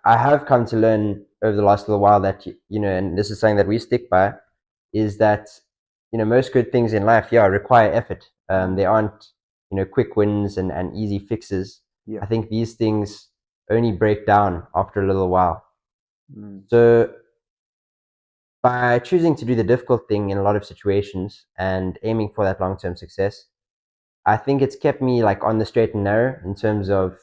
I have come to learn over the last little while that and this is something that we stick by, is that most good things in life, yeah, require effort. There aren't quick wins and easy fixes. Yeah. I think these things only break down after a little while. Mm. So by choosing to do the difficult thing in a lot of situations and aiming for that long-term success, I think it's kept me like on the straight and narrow in terms of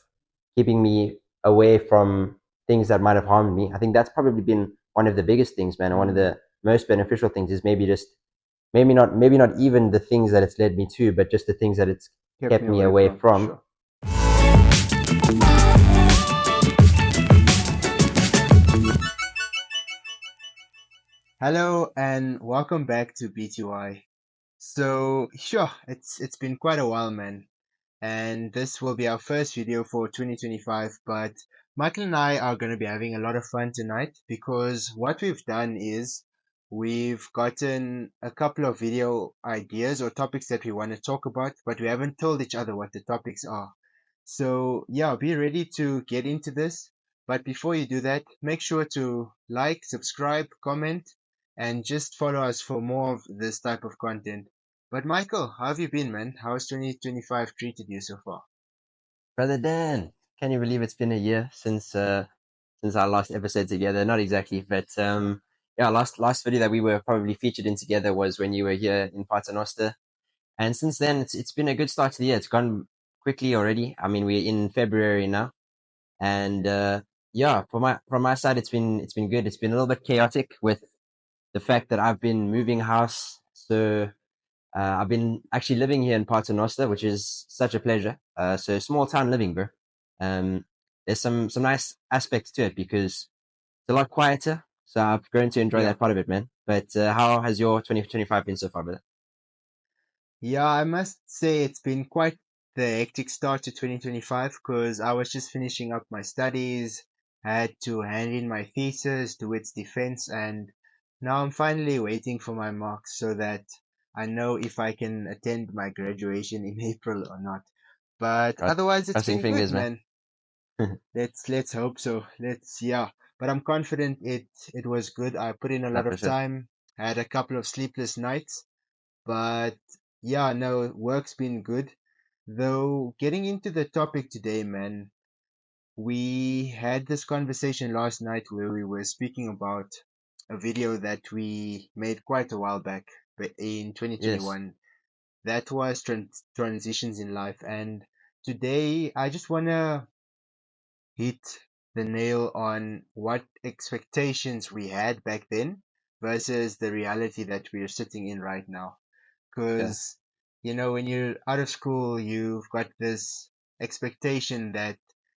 keeping me away from things that might have harmed me. I think that's probably been one of the biggest things, man. And one of Mm. the most beneficial things is maybe not even the things that it's led me to, but just the things that it's Kept me kept me away away from, for from. sure. Hello and welcome back to BTY. So, sure, it's been quite a while, man. And this will be our first video for 2025, but Michael and I are going to be having a lot of fun tonight because what we've done is we've gotten a couple of video ideas or topics that we want to talk about, but we haven't told each other what the topics are. So, yeah, be ready to get into this. But before you do that, make sure to like, subscribe, comment, and just follow us for more of this type of content. But Michael, how have you been, man? How's 2025 treated you so far? Brother Dan, can you believe it's been a year since our last episode together? Not exactly, but yeah, last video that we were probably featured in together was when you were here in Paternoster. And since then, it's been a good start to the year. It's gone quickly already. I mean, we're in February now, and yeah, from my side, it's been good. It's been a little bit chaotic with the fact that I've been moving house. So I've been actually living here in Paternoster, which is such a pleasure. So small town living, bro. Um, there's some nice aspects to it because it's a lot quieter. So I've grown to enjoy Yeah. that part of it, man. But how has your 2025 been so far, brother? Yeah, I must say it's been quite the hectic start to 2025 because I was just finishing up my studies, had to hand in my thesis, do its defense, and now I'm finally waiting for my marks so that I know if I can attend my graduation in April or not. But otherwise, it's Crossing been good, fingers, man. man. Let's hope so. Yeah. But I'm confident it was good. I put in a No, lot for of sure. time, had a couple of sleepless nights, but yeah, no, work's been good. Though getting into the topic today, man, we had this conversation last night where we were speaking about a video that we made quite a while back, but in Yes, 2021. That was transitions in life, and today I just wanna hit the nail on what expectations we had back then versus the reality that we're sitting in right now. yeah. Because, when you're out of school, you've got this expectation that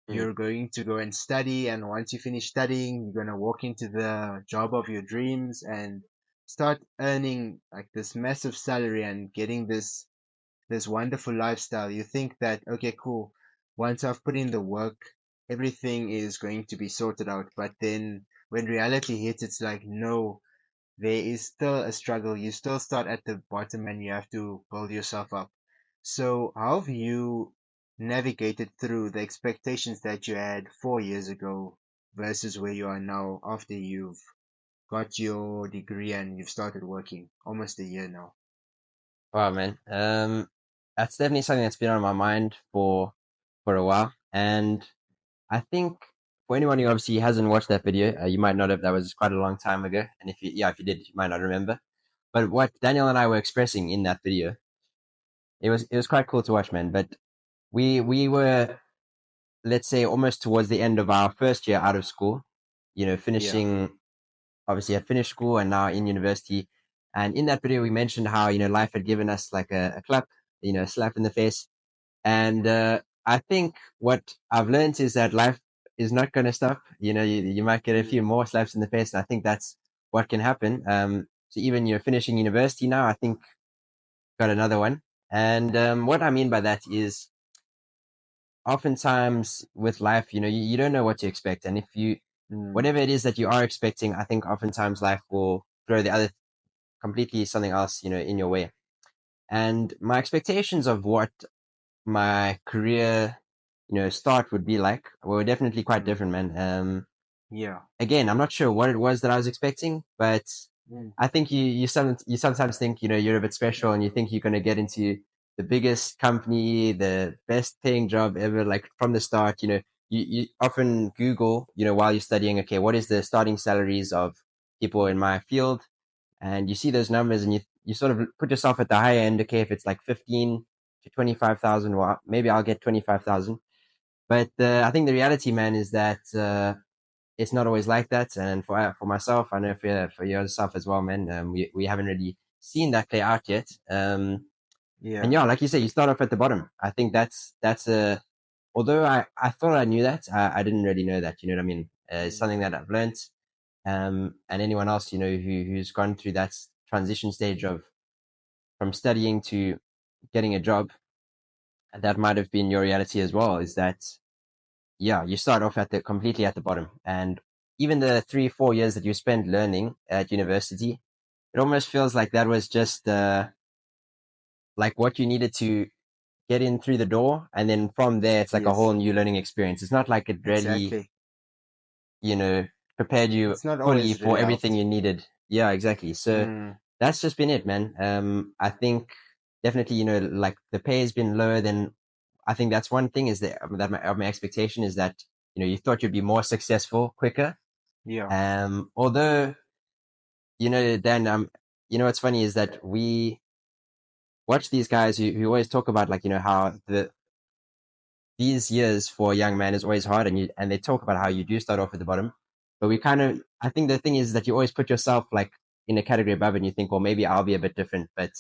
Mm. you're going to go and study, and once you finish studying, you're going to walk into the job of your dreams and start earning like this massive salary and getting this wonderful lifestyle. You think that, okay, cool. Once I've put in the work, everything is going to be sorted out. But then when reality hits, it's like, no, there is still a struggle. You still start at the bottom and you have to build yourself up. So how have you navigated through the expectations that you had 4 years ago versus where you are now after you've got your degree and you've started working almost a year now? Wow, man. That's definitely something that's been on my mind for a while, and I think for anyone who obviously hasn't watched that video, you might not have. That was quite a long time ago, and if you did, you might not remember. But what Daniel and I were expressing in that video, it was quite cool to watch, man. But we were, let's say, almost towards the end of our first year out of school. Yeah. Finishing, obviously had finished school and now in university. And in that video, we mentioned how life had given us like a clap, a slap in the face. And I think what I've learned is that life is not going to stop. You might get a few Mm. more slaps in the face, and I think that's what can happen. So even you're finishing university now, I think got another one. And what I mean by that is oftentimes with life, you don't know what to expect. And if you, Mm. whatever it is that you are expecting, I think oftentimes life will throw the other completely something else, in your way. And my expectations of what my career, start would be like were definitely quite Mm. different, man. Yeah. again, I'm not sure what it was that I was expecting, but Mm. I think you sometimes think, you're a bit special and you think you're going to get into the biggest company, the best paying job ever, like from the start. You often Google, while you're studying, okay, what is the starting salaries of people in my field? And you see those numbers and you sort of put yourself at the higher end. Okay, if it's like 15 to 25,000, well, maybe I'll get 25,000. But I think the reality, man, is that it's not always like that. And for myself, I know for yourself as well, man. We haven't really seen that play out yet. And Yeah. yeah, like you say, you start off at the bottom. I think that's a. Although I thought I knew that, I didn't really know that. You know what I mean? It's Mm. something that I've learned. And anyone else, who's gone through that transition stage of from studying to getting a job, that might have been your reality as well. Is that yeah, you start off at the completely at the bottom, and even the 3 4 years that you spend learning at university, it almost feels like that was just like what you needed to get in through the door, and then from there it's like a whole Yes. new learning experience. It's not like it really, Exactly. you know, prepared you It's not fully always for really everything helped. you needed. Yeah, exactly. So Mm. that's just been it, man. I think definitely, like the pay has been lower than. I think that's one thing is that my expectation is that you thought you'd be more successful quicker. Yeah. Although Dan, what's funny is that we watch these guys who always talk about, like, how these years for a young man is always hard, and they talk about how you do start off at the bottom, but I think the thing is that you always put yourself like in a category above, and you think, well, maybe I'll be a bit different, but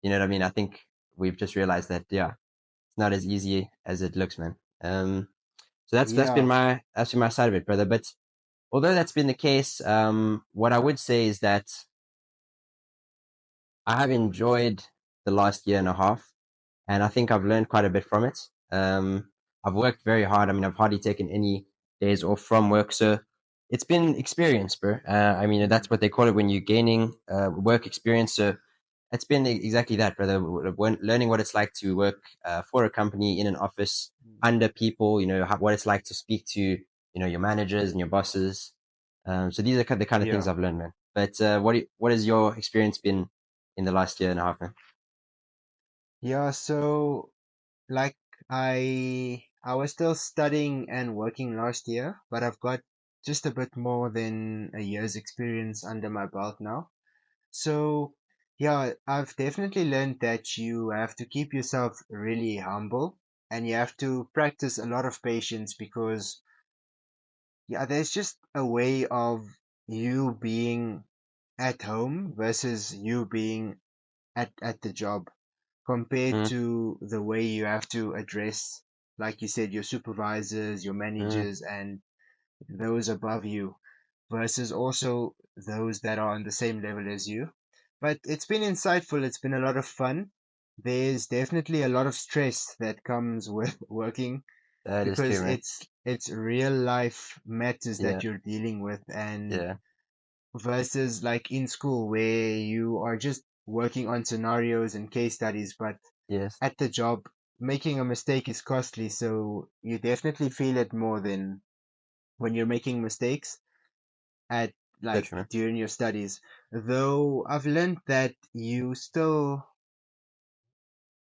you know what I mean. I think we've just realized that yeah, it's not as easy as it looks, man. So Yeah. that's been my side of it, brother. But although that's been the case, what I would say is that I have enjoyed the last year and a half, and I think I've learned quite a bit from it. I've worked very hard. I mean, I've hardly taken any days off from work, so it's been experience, bro. I mean, Mm. that's what they call it when you're gaining work experience. So it's been exactly that, brother. Learning what it's like to work for a company in an office Mm. under people. What it's like to speak to your managers and your bosses. So these are the kind of things Yeah. I've learned, man. But what has your experience been in the last year and a half, man? Yeah. So, like, I was still studying and working last year, but I've got just a bit more than a year's experience under my belt now. So, yeah, I've definitely learned that you have to keep yourself really humble and you have to practice a lot of patience because, yeah, there's just a way of you being at home versus you being at the job compared Mm, to the way you have to address, like you said, your supervisors, your mm, managers, and those above you versus also those that are on the same level as you. But it's been insightful. It's been a lot of fun. There's definitely a lot of stress that comes with working that is true, because man. it's real life matters that Yeah, you're dealing with and yeah, versus like in school where you are just working on scenarios and case studies, but yes, at the job making a mistake is costly, so you definitely feel it more than when you're making mistakes at so like true, man. during your studies. Though I've learned that you still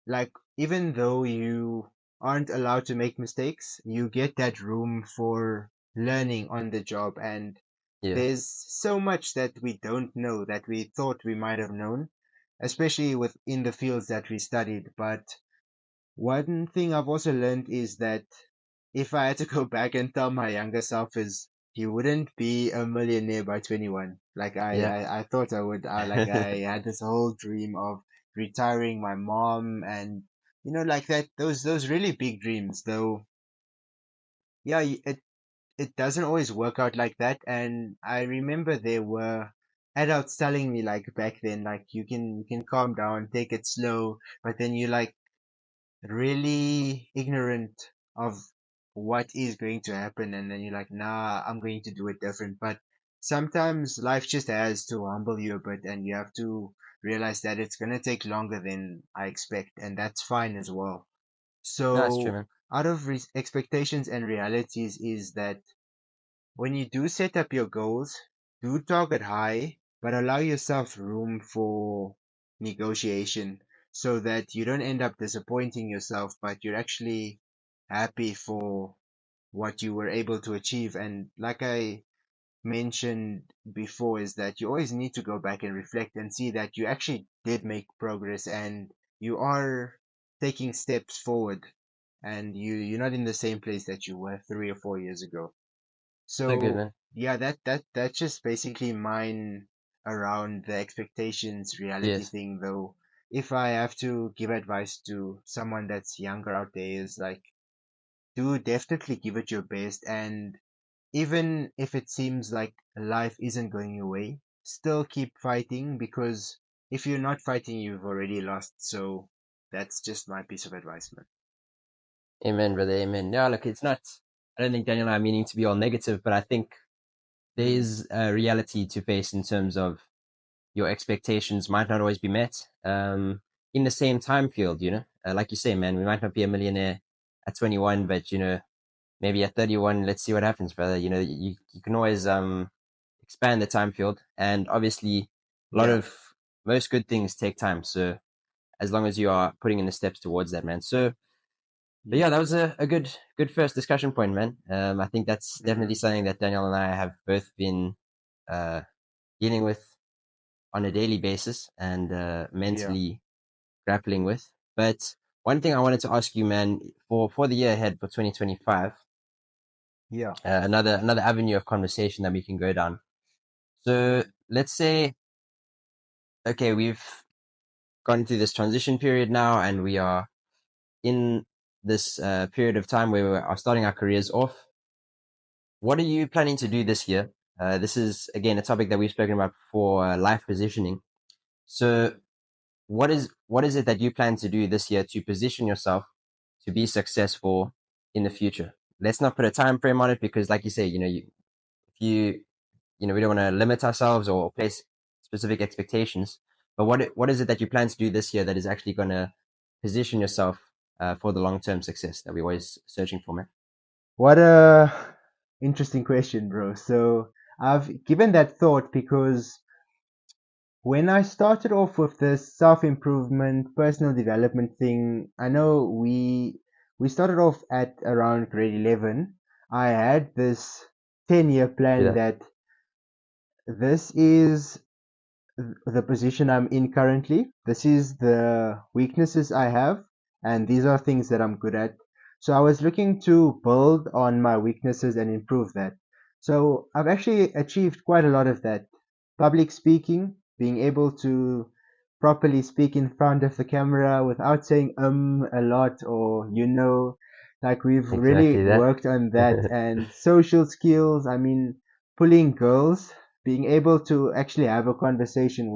like even though you aren't allowed to make mistakes, you get that room for learning on the job and Yeah, there's so much that we don't know that we thought we might have known, especially within the fields that we studied. But one thing I've also learned is that if I had to go back and tell my younger self is you wouldn't be a millionaire by 21. Like yeah, I thought I would. Like I had this whole dream of retiring my mom and like that those really big dreams. Though yeah, it doesn't always work out like that. And I remember there were adults telling me like back then like you can calm down, take it slow, but then you like really ignorant of what is going to happen and then you're like nah, I'm going to do it different. But sometimes life just has to humble you a bit and you have to realize that it's going to take longer than I expect and that's fine as well. no, that's true, So man. out of expectations and realities is that when you do set up your goals, do target high, but allow yourself room for negotiation so that you don't end up disappointing yourself, but you're actually happy for what you were able to achieve. And like I mentioned before, is that you always need to go back and reflect and see that you actually did make progress and you are taking steps forward, and you're not in the same place that you were 3 or 4 years ago. So good, So man. yeah, that's just basically mine around the expectations reality Yes. thing. Though if I have to give advice to someone that's younger out there, is like, do definitely give it your best, and even if it seems like life isn't going your way, still keep fighting, because if you're not fighting, you've already lost. So that's just my piece of advice, man. Amen, brother. Amen. No, look, it's not. I don't think Daniel and I are meaning to be all negative, but I think there Mm, is a reality to face in terms of your expectations might not always be met. In the same time field, like you say, man, we might not be a millionaire at 21, but maybe at 31, let's see what happens, brother. You can always expand the time field, and obviously, a lot yeah, of most good things take time. So as long as you are putting in the steps towards that, man. So, but yeah. yeah, that was a good first discussion point, man. I think that's definitely Mm, something that Daniel and I have both been uh, dealing with on a daily basis and yeah, mentally grappling with. But one thing I wanted to ask you, man, for the year ahead for 2025, yeah, another avenue of conversation that we can go down. So let's say, okay, we've gone through this transition period now, and we are in this period of time where we are starting our careers off. What are you planning to do this year? This is again a topic that we've spoken about before, life positioning. So what is it that you plan to do this year to position yourself to be successful in the future? Let's not put a time frame on it because, like you say, if we don't want to limit ourselves or place specific expectations. But what is it that you plan to do this year that is actually going to position yourself for the long term success that we're always searching for, man? what a interesting question, bro. So I've given that thought because when I started off with this self-improvement, personal development thing, I know we started off at around grade 11. I had this 10-year plan Yeah, that this is the position I'm in currently. This is the weaknesses I have, and these are things that I'm good at. So I was looking to build on my weaknesses and improve that. So I've actually achieved quite a lot of that. Public speaking, being able to properly speak in front of the camera without saying a lot, or like we've really exactly that. worked on that. And social skills, I mean, pulling girls, being able to actually have a conversation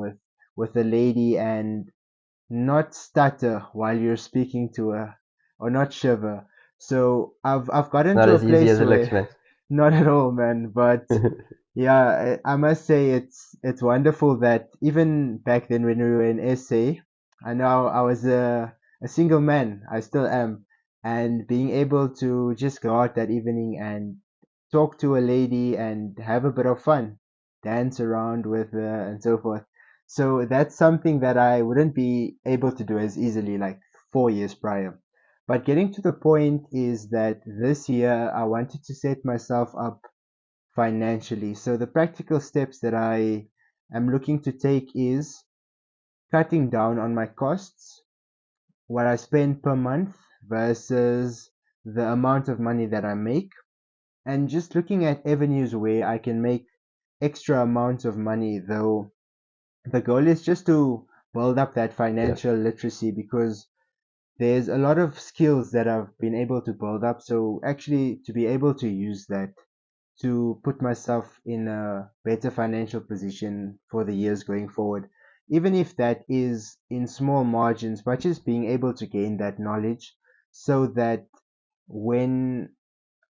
with a lady and not stutter while you're speaking to her, or not shiver. So I've gotten Not to a as easy place as it looks, where man. not at all, man. But yeah, I must say it's wonderful that even back then when we were in SA, I know I was a single man. I still am, and being able to just go out that evening and talk to a lady and have a bit of fun, dance around with her and so forth. So that's something that I wouldn't be able to do as easily like 4 years prior. But getting to the point is that this year I wanted to set myself up financially. So the practical steps that I am looking to take is cutting down on my costs, what I spend per month versus the amount of money that I make, and just looking at avenues where I can make extra amounts of money, though the goal is just to build up that Yeah, financial literacy, because there's a lot of skills that I've been able to build up. So actually to be able to use that to put myself in a better financial position for the years going forward, even if that is in small margins, but just being able to gain that knowledge so that when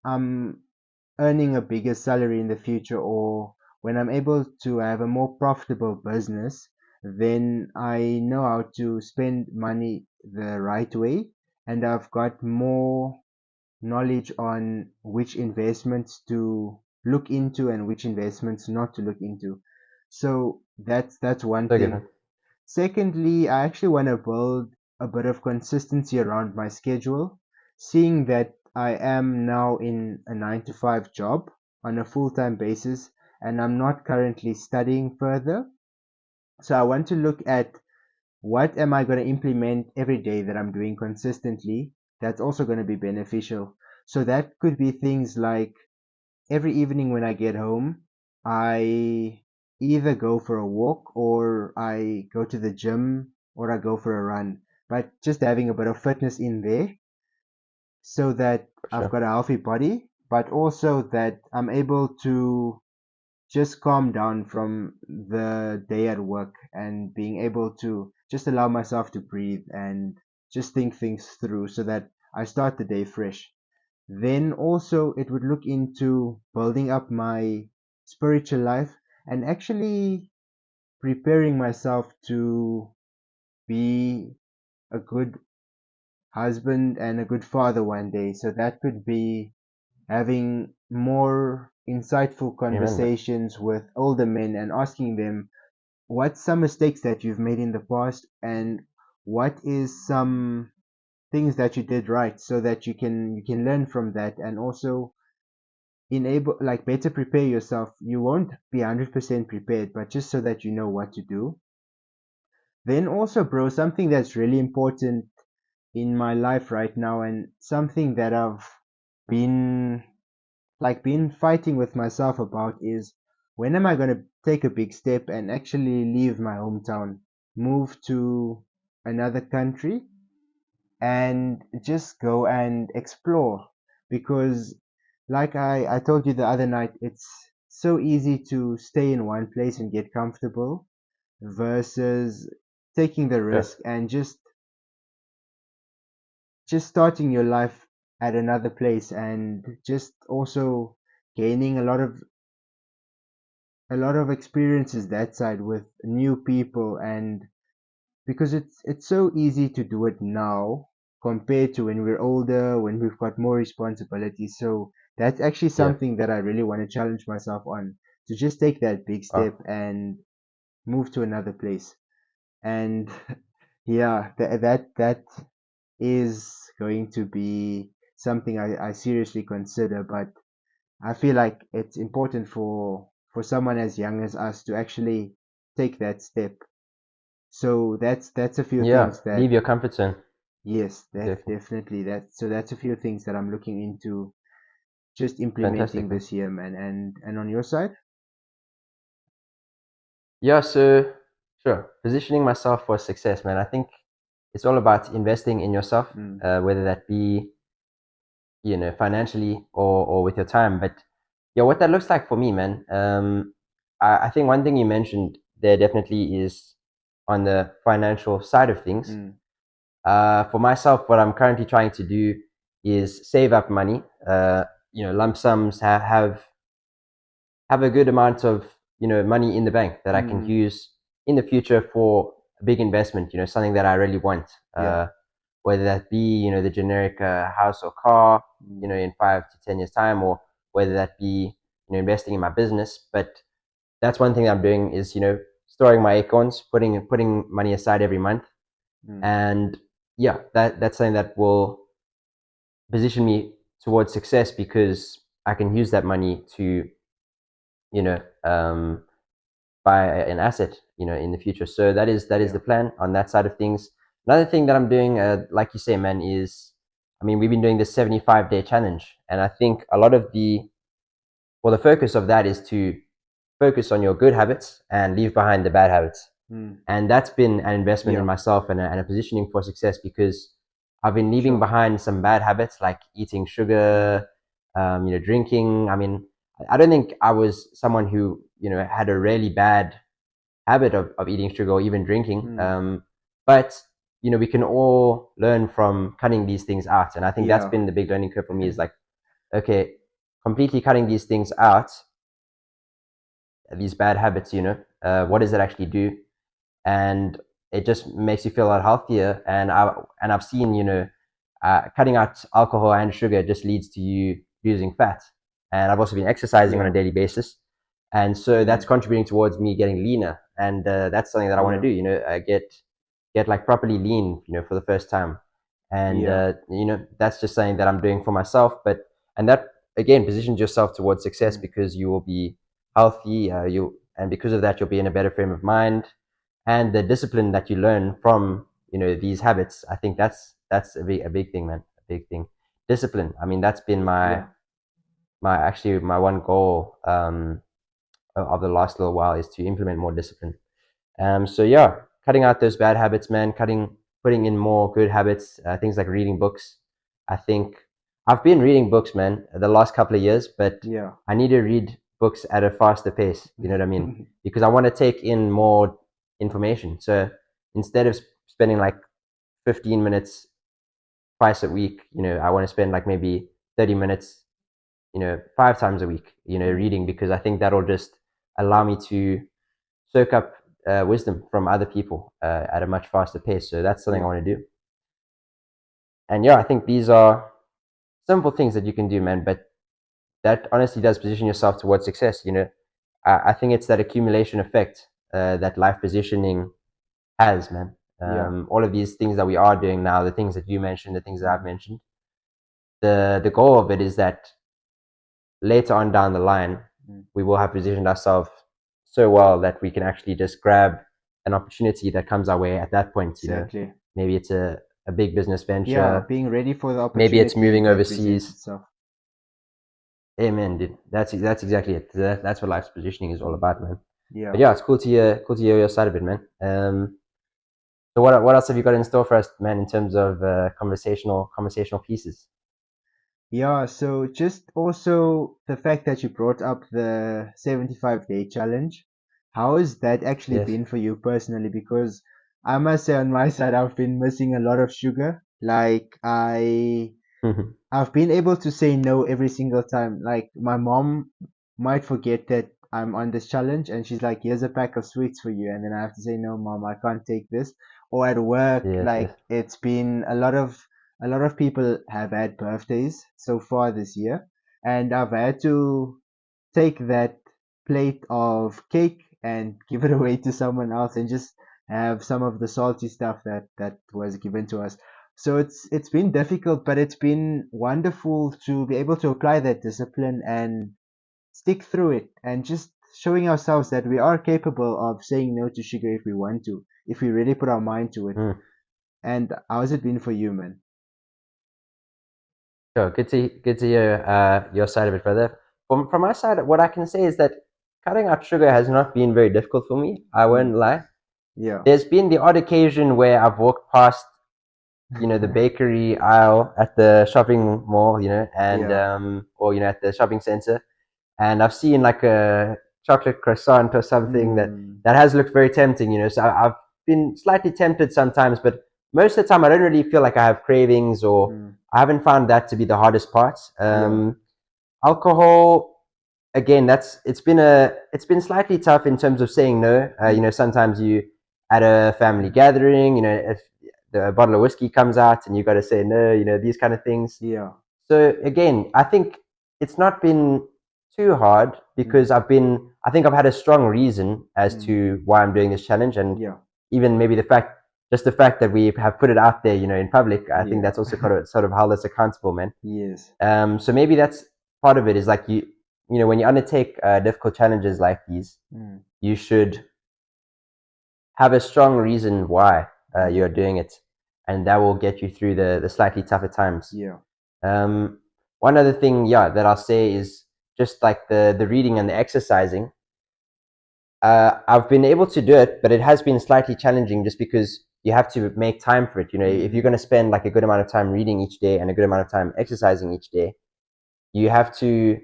I'm earning a bigger salary in the future, or when I'm able to have a more profitable business, then I know how to spend money the right way, and I've got more knowledge on which investments to look into and which investments not to look into. So that's one So good, man. thing. Secondly, I actually want to build a bit of consistency around my schedule, seeing that I am now in a 9 to 5 job on a full-time basis and I'm not currently studying further. So I want to look at what am I going to implement every day that I'm doing consistently that's also going to be beneficial. So that could be things like every evening when I get home, I either go for a walk or I go to the gym or I go for a run. But just having a bit of fitness in there so that For I've sure. got a healthy body, but also that I'm able to just calm down from the day at work and being able to just allow myself to breathe and just think things through so that I start the day fresh. Then also it would look into building up my spiritual life and actually preparing myself to be a good husband and a good father one day. So that could be having more insightful Amen, man. conversations with older men and asking them what's some mistakes that you've made in the past and what is some things that you did right so that you can learn from that and also enable like better prepare yourself. You won't be 100% prepared, but just so that you know what to do. Then also, bro, something that's really important in my life right now and something that I've been been fighting with myself about is when am I going to take a big step and actually leave my hometown, move to another country and just go and explore because like I told you the other night, it's so easy to stay in one place and get comfortable versus taking the Sure. risk and just starting your life at another place and just also gaining a lot of experiences that side with new people and because it's so easy to do it now compared to when we're older, when we've got more responsibilities. So that's actually Yeah. something that I really want to challenge myself on to just take that big Oh, step and move to another place. And yeah, that is going to be something I seriously consider, but I feel like it's important for someone as young as us to actually take that step. So that's a few yeah. things that Leave your comfort zone. yes, Exactly. definitely that's a few things that I'm looking into just implementing Fantastic, man. this year, man. And on your side? Yeah, so sure. Positioning myself for success, man. I think it's all about investing in yourself, Mm, whether that be, financially or with your time. But yeah, what that looks like for me, man. I think one thing you mentioned there definitely is on the financial side of things. mm, For myself, what I'm currently trying to do is save up money. Lump sums have a good amount of money in the bank that I can mm, use in the future for a big investment. Something that I really want. yeah. Whether that be the generic house or car. Mm, In 5 to 10 years time, or whether that be investing in my business. But that's one thing I'm doing is storing my acorns, putting money aside every month, mm, and yeah, that's something that will position me towards success because I can use that money to you know um, buy an asset in the future. So that is yeah. the plan on that side of things. Another thing that I'm doing, like you say, man, is I mean we've been doing this 75-day challenge, and I think a lot of the focus of that is to focus on your good habits and leave behind the bad habits. Mm, And that's been an investment in yeah. myself and a positioning for success because I've been leaving Sure. behind some bad habits like eating Mm, sugar, drinking. I mean, I don't think I was someone who had a really bad habit of eating sugar or even drinking. mm, But we can all learn from cutting these things out, and I think that's yeah. been the big learning curve for me. Is like, okay, completely cutting these things out, these bad habits. What does Mm, it actually do? And it just makes you feel a lot healthier. And I've seen cutting out alcohol and sugar just leads to you losing fat, and I've also been exercising on a Yeah. daily basis, and so that's Mm. contributing towards me getting leaner, and that's something that I want Yeah. to do. Get like properly lean, for the first time, and Yeah. that's just something that I'm doing for myself. But and that again positions yourself towards success Mm. because you will be healthy. And because of that, you'll be in a better frame of mind, and the discipline that you learn from these habits. I think that's a big thing, man. A big thing. Discipline. I mean, that's been my Yeah. my actually my one goal of the last little while is to implement more discipline. So yeah, cutting out those bad habits, man. Putting in more good habits. Things like reading books. I think I've been reading books, man, the last couple of years, but Yeah. I need to read books at a faster pace. You know what I mean? Because I want to take in more information. So instead of spending like 15 minutes twice a week, I want to spend like maybe 30 minutes, 5 times a week, Mm. reading, because I think that'll just allow me to soak up wisdom from other people at a much faster pace. So that's something I Yeah. want to do. And yeah, I think these are simple things that you can do, man. But that honestly does position yourself towards success. I think it's that accumulation effect that life positioning has, man. Yeah. All of these things that we are doing now, the things that you mentioned, the things that I've Mm. mentioned, the goal of it is that later on down the line, Mm. we will have positioned ourselves so well that we can actually just grab an opportunity that comes our way at that point. Exactly. Maybe it's a big business Yeah, venture, being ready for the maybe it's opportunity moving that presents overseas. itself. Amen, dude. That's exactly it. That's what life's positioning is all Mm. about, man. But Yeah. yeah, it's cool to hear your side of it, man. So what else have you got in store for us, man, in terms of conversational pieces? Yeah, so just also the fact that you brought up the 75-day challenge. How has that actually Yes. been for you personally? Because I must say on my side, I've been missing a lot of sugar. Like I've been able to say no every single time. Like my mom might forget that I'm on this challenge and she's like, here's a pack of sweets for you. And then I have to say, no, mom, I can't take this. Or at work, Yes. Yes. like it's been a lot of people have had birthdays so far this year. And I've had to take that plate of cake and give it away to someone else and just have some of the salty stuff that was given to us. So it's been difficult, but it's been wonderful to be able to apply that discipline and stick through it and just showing ourselves that we are capable of saying no to sugar if we want to, if we really put our mind to it. Mm. And how's it been for you, man? Sure. Good to hear your side of it, brother. From my side, what I can say is that cutting out sugar has not been very difficult for me. I won't Mm, lie. yeah. There's been the odd occasion where I've walked past, the bakery aisle at the shopping mall, and Yeah. or at the shopping center, and I've seen like a chocolate croissant or something that Mm, that has looked very tempting. So I've been slightly tempted sometimes, but most of the time I don't really feel like I have cravings, or mm, I haven't found that to be the hardest part. yeah. Alcohol, again, it's been slightly tough in terms of saying no. Mm, Sometimes you at a family mm, gathering, if the bottle of whiskey comes out and you got to say no, these kind of things. yeah. So again, I think it's not been too hard Mm, because I think I've had a strong reason as mm, to why I'm doing this challenge, and yeah. even maybe just the fact that we have put it out there, in public. I think Yeah. that's also kind of sort of held us accountable, man. Yes. So maybe that's part of it. Is like when you undertake difficult challenges like these, Mm, you should have a strong reason why mm, you're doing it, and that will get you through the slightly tougher times. yeah. Um, One other thing, yeah, that I'll say is just like the reading and the exercising. I've been able to do it, but it has been slightly challenging just because you have to make time for it. If you're Mm, going to spend like a good amount of time reading each day and a good amount of time exercising each day, you have to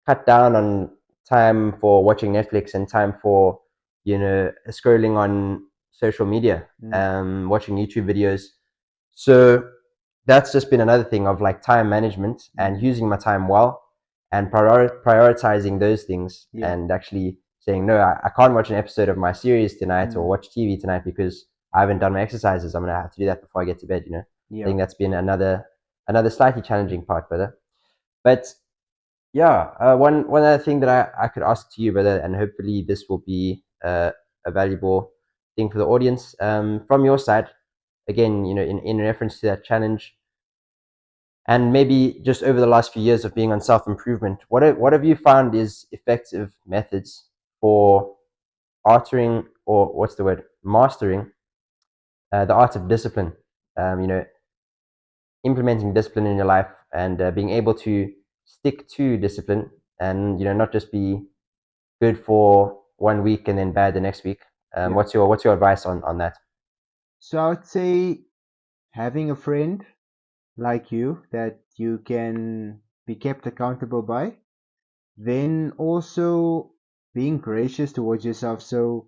cut down on time for watching Netflix and time for scrolling on social media, mm, watching YouTube videos. So that's just been another thing of like time management and mm, using my time well, and prioritizing those things, yeah. and actually saying no, I can't watch an episode of my series tonight or Mm, watch TV tonight because I haven't done my exercises. I'm gonna have to do that before I get to bed. I yeah. think that's been another slightly challenging part, brother. But Yeah, one other thing that I could ask to you, brother, and hopefully this will be a valuable thing for the audience. From your side, again, in reference to that challenge, and maybe just over the last few years of being on self improvement, what have you found is effective methods for altering, or what's the word, mastering the art of discipline? Implementing discipline in your life and being able to stick to discipline, and not just be good for 1 week and then bad the next week. Yeah. What's your advice on that? So I would say having a friend like you that you can be kept accountable by, then also being gracious towards yourself. So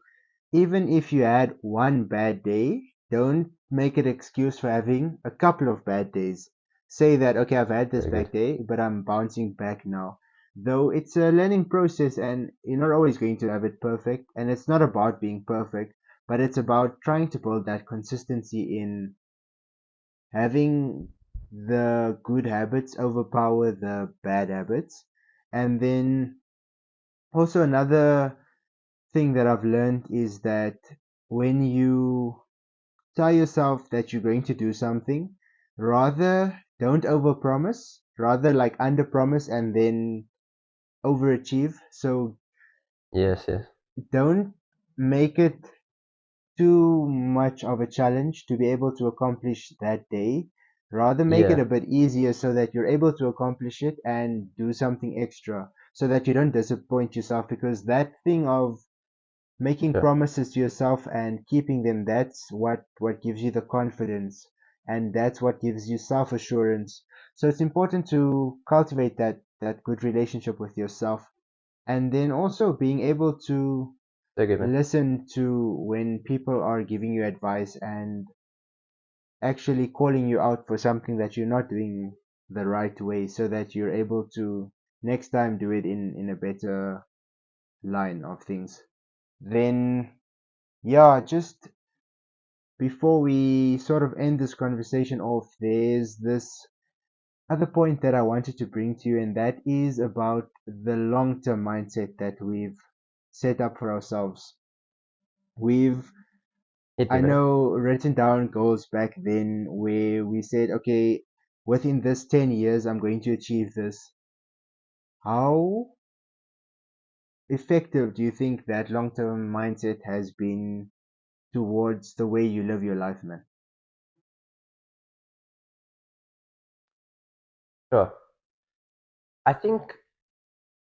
even if you had one bad day, don't make it excuse for having a couple of bad days. Say that, okay, I've had this Very good. bad day, but I'm bouncing back now. Though it's a learning process and you're not always going to have it perfect, and it's not about being perfect, but it's about trying to build that consistency in having the good habits overpower the bad habits. And then also another thing that I've learned is that when you tell yourself that you're going to do something, rather don't overpromise, rather like underpromise and then overachieve. So Yes, yes. don't make it too much of a challenge to be able to accomplish that day. Rather make it Yeah, a bit easier so that you're able to accomplish it and do something extra so that you don't disappoint yourself, because that thing of making sure. promises to yourself and keeping them, that's what gives you the confidence, and that's what gives you self assurance. So it's important to cultivate that good relationship with yourself, and then also being able to Very good, man. listen to when people are giving you advice and actually calling you out for something that you're not doing the right way, so that you're able to next time do it in a better line of things. Then yeah, just before we sort of end this conversation off, there's this other point that I wanted to bring to you, and that is about the long term mindset that we've set up for ourselves. We've, Hit me, I brother. know, written down goals back then where we said, okay, within this 10 years, I'm going to achieve this. How effective do you think that long term mindset has been towards the way you live your life, man? Sure. I think,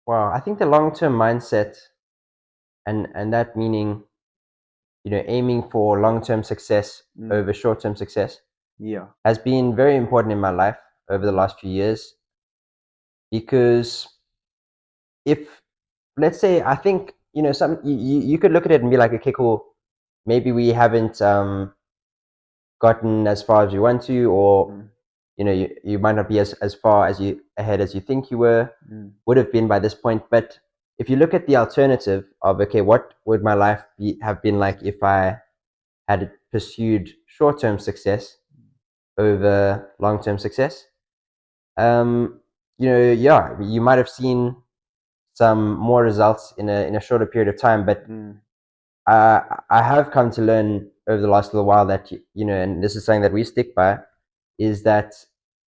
wow, I think the long term mindset, and that meaning, aiming for long term success Mm, over short term success, yeah. has been very important in my life over the last few years. Because if, let's say, I think, some, you could look at it and be like, okay, cool, maybe we haven't gotten as far as you want to, or Mm, you might not be as far as you ahead as you think you mm, would have been by this point. But if you look at the alternative of, okay, what would my life have been like if I had pursued short-term success over long-term success? um yeah, you might have seen some more results in a shorter period of time. But mm, I have come to learn over the last little while that, and this is something that we stick by, is that,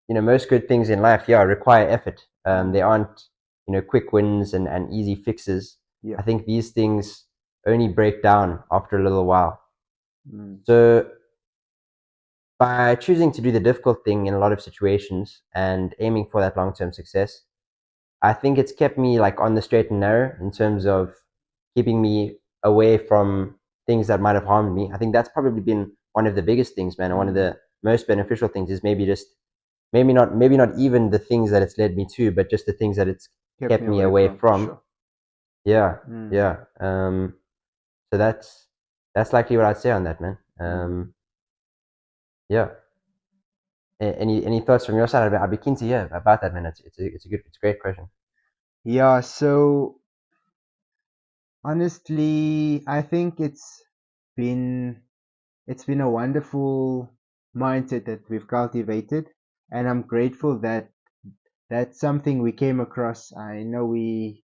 most good things in life, yeah, require effort. mm, They aren't, quick wins and easy fixes. yeah. I think these things only break down after a little while. Mm, So by choosing to do the difficult thing in a lot of situations and aiming for that long-term success, I think it's kept me like on the straight and narrow in terms of keeping me away from things that might have harmed me. I think that's probably been one of the biggest things, man, and one of mm. the most beneficial things is maybe not even the things that it's led me to, but just the things that it's Kept me kept me away away from, for from. sure. Yeah, Mm, yeah. So that's likely what I'd say on that, man. mm. Yeah. Any thoughts from your side? I'd be keen to hear about that, man. It's a great question. Yeah, so honestly, I think been it's been a wonderful mindset that we've cultivated, and I'm grateful that that's something we came across. I know we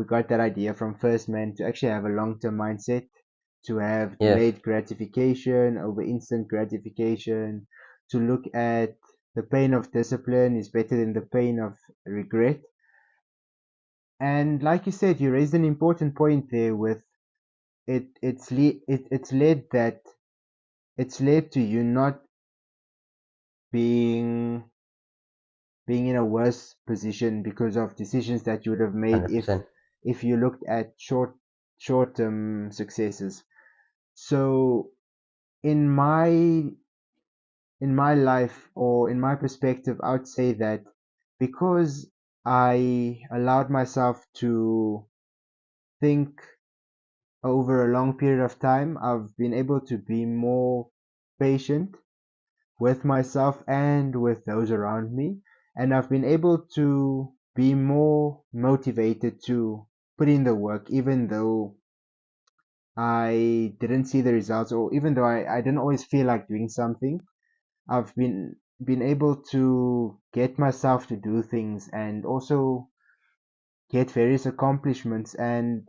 got that idea from First Man to actually have a long-term mindset, to have Yes, delayed gratification over instant gratification, to look at the pain of discipline is better than the pain of regret. And like you said, you raised an important point there with it. It's led to you not being being in a worse position because of decisions that you would have made 100%. if you looked at short-term successes. So in my life, or in my perspective, I would say that because I allowed myself to think over a long period of time, I've been able to be more patient with myself and with those around me. And I've been able to be more motivated to put in the work, even though I didn't see the results, or even though I didn't always feel like doing something. I've been able to get myself to do things and also get various accomplishments, and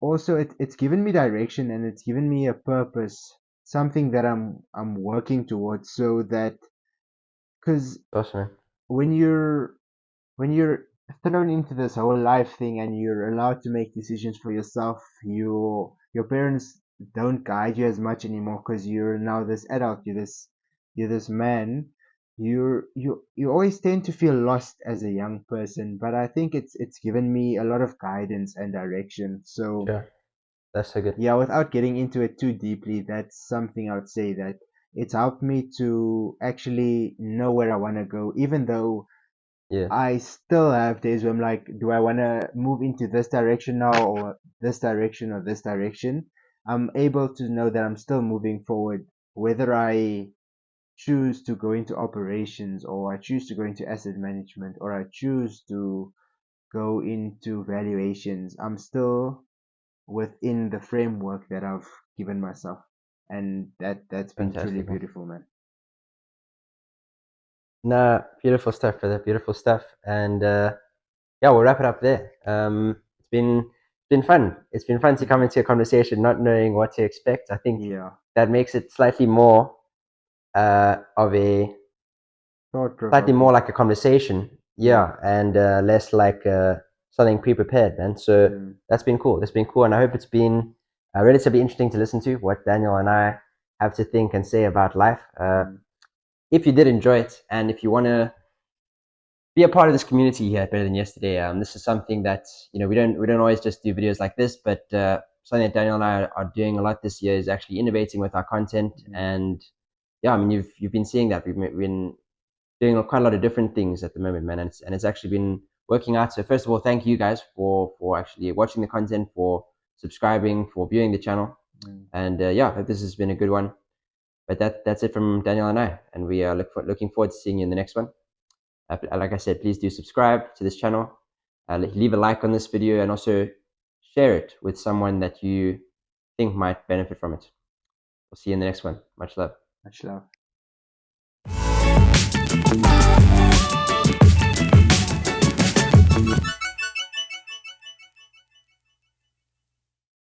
also it's given me direction and it's given me a purpose, something that I'm working towards, so that because Awesome, man. when you're thrown into this whole life thing and you're allowed to make decisions for yourself, your parents don't guide you as much anymore because you're now this adult, you're this man. You always tend to feel lost as a young person, but I think it's given me a lot of guidance and direction. So Sure. That's so good. yeah, without getting into it too deeply, that's something I would say that it's helped me to actually know where I want to go, even though Yes, I still have days where I'm like, do I want to move into this direction now, or this direction, or this direction? I'm able to know that I'm still moving forward, whether I choose to go into operations, or I choose to go into asset management, or I choose to go into valuations. I'm still within the framework that I've given myself, and that's been truly fantastic, man. beautiful, man. Nah, beautiful stuff, brother. Beautiful stuff. And yeah, we'll wrap it up there. It's been fun. It's been fun to come Hmm. into a conversation not knowing what to expect. I think Yeah, that makes it slightly more of a thought slightly more provoking. like a conversation, Yeah. yeah, and less like something pre-prepared, man. So Mm, that's been cool. That's been cool, and I hope it's been relatively interesting to listen to what Daniel and I have to think and say about life. mm, If you did enjoy it, and if you want to be a part of this community here at Better Than Yesterday, this is something that we don't always just do videos like this, but something that Daniel and I are doing a lot this year is actually innovating with our content, mm, and yeah, I mean you've been seeing that we've been doing quite a lot of different things at the moment, man, and it's actually been working out. So first of all, thank you guys for actually watching the content, for subscribing, for viewing the channel, mm. and yeah, I hope this has been a good one. But that's it from Daniel and I, and we are looking forward to seeing you in the next one. Like I said, please do subscribe to this channel, leave a like on this video, and also share it with someone that you think might benefit from it. We'll see you in the next one. Much love. Much love.